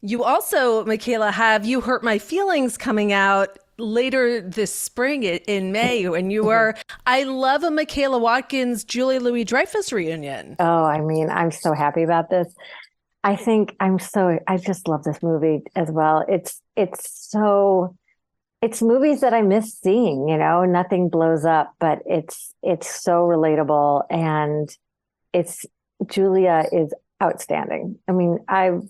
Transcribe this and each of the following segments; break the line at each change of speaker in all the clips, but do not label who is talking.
You also, Michaela, have You Hurt My Feelings coming out later this spring in May. And you are, I love a Michaela Watkins, Julia Louis-Dreyfus reunion.
Oh, I mean, I'm so happy about this. I just love this movie as well. It's movies that I miss seeing, nothing blows up, but it's so relatable and it's Julia is outstanding. I mean, I've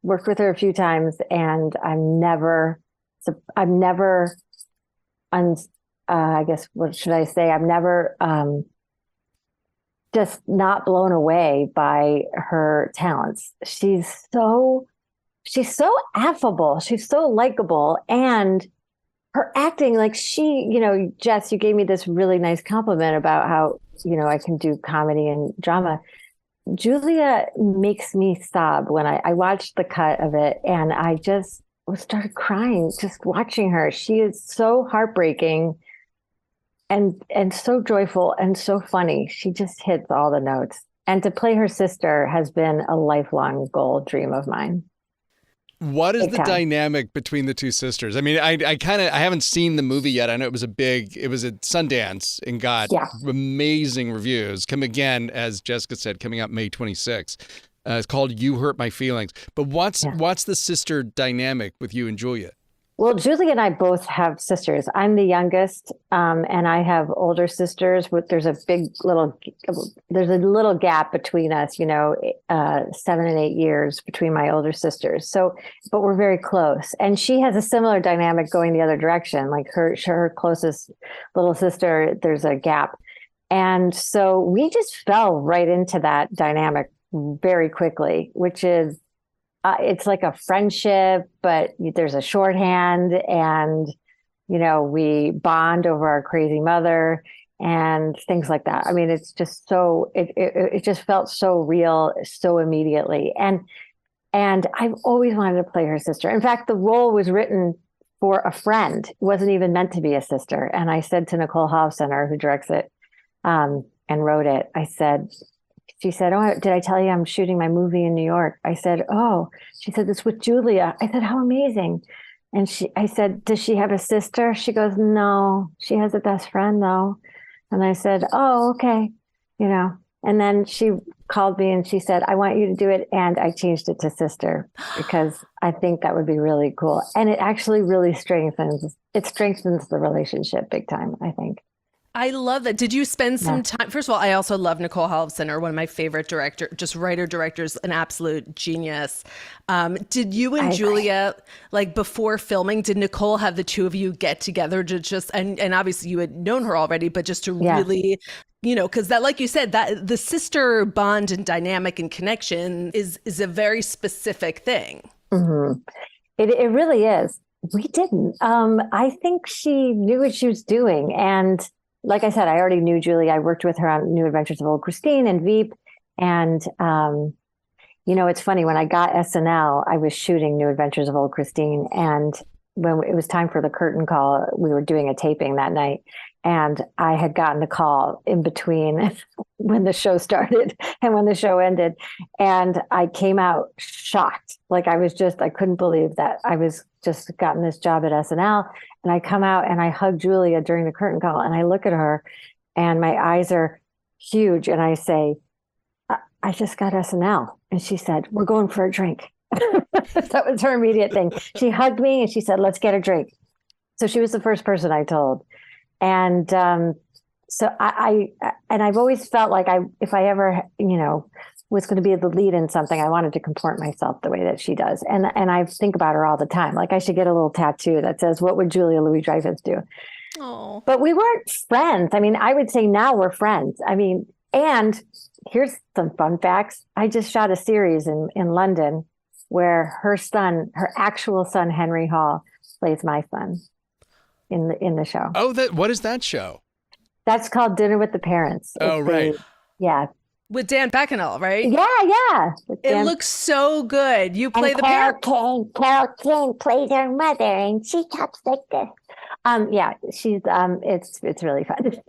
worked with her a few times and I'm never, un, I guess, what should I say? I'm never, just not blown away by her talents. She's so affable. She's so likable. And her acting, like Jess, you gave me this really nice compliment about how, I can do comedy and drama. Julia makes me sob when I watched the cut of it and I just started crying just watching her. She is so heartbreaking and so joyful and so funny. She just hits all the notes. And to play her sister has been a lifelong goal dream of mine.
What is
Big
the
time.
dynamic between the two sisters? I mean, I haven't seen the movie yet. I know it was at Sundance and got
Yeah.
amazing reviews. Come again, as Jessica said, coming out May 26th. It's called You Hurt My Feelings. But what's the sister dynamic with you and Julia?
Well, Julie and I both have sisters. I'm the youngest, and I have older sisters. But there's a little gap between us, 7 and 8 years between my older sisters. So, but we're very close. And she has a similar dynamic going the other direction. Like her closest little sister, there's a gap. And so we just fell right into that dynamic very quickly, which is it's like a friendship, but there's a shorthand and, we bond over our crazy mother and things like that. I mean, it's just it just felt so real, so immediately. And I've always wanted to play her sister. In fact, the role was written for a friend. It wasn't even meant to be a sister. And I said to Nicole Holofcener, who directs it, and wrote it, she said, "Oh, did I tell you I'm shooting my movie in New York?" I said, "Oh." She said, "It's with Julia." I said, "How amazing." And I said, "Does she have a sister?" She goes, "No, she has a best friend though." And I said, "Oh, okay." And then she called me and she said, "I want you to do it." And I changed it to sister because I think that would be really cool. And it actually really strengthens the relationship big time, I think.
I love that. Did you spend some
Yeah.
time? First of all, I also love Nicole Holofcener, one of my favorite writer-directors, an absolute genius. Did you and
I agree.
Julia, like before filming, did Nicole have the two of you get together to just, and obviously you had known her already, but just to
Yeah.
really, because that, like you said, that the sister bond and dynamic and connection is a very specific thing.
hmm It really is. We didn't. I think she knew what she was doing. And like I said, I already knew Julie. I worked with her on New Adventures of Old Christine and Veep. And, it's funny, when I got SNL, I was shooting New Adventures of Old Christine. And when it was time for the curtain call, we were doing a taping that night. And I had gotten a call in between when the show started and when the show ended. And I came out shocked. Like I couldn't believe that I was just gotten this job at SNL. And I come out and I hug Julia during the curtain call and I look at her and my eyes are huge. And I say, I just got SNL. And she said, "We're going for a drink." That was her immediate thing. She hugged me and she said, "Let's get a drink." So she was the first person I told. And so I've always felt like if I ever, was going to be the lead in something, I wanted to comport myself the way that she does. And I think about her all the time. Like I should get a little tattoo that says, "What would Julia Louis-Dreyfus do?"
Oh,
But we weren't friends. I mean, I would say now we're friends. I mean, and here's some fun facts. I just shot a series in London where her actual son, Henry Hall, plays my son in the show.
Oh, what is that show?
That's called Dinner with the Parents.
Oh, right.
Yeah.
with Dan Beckinell, right?
Yeah.
It looks so good. You play the parent.
Carol King plays her mother, and she talks like this. Yeah, she's it's really fun.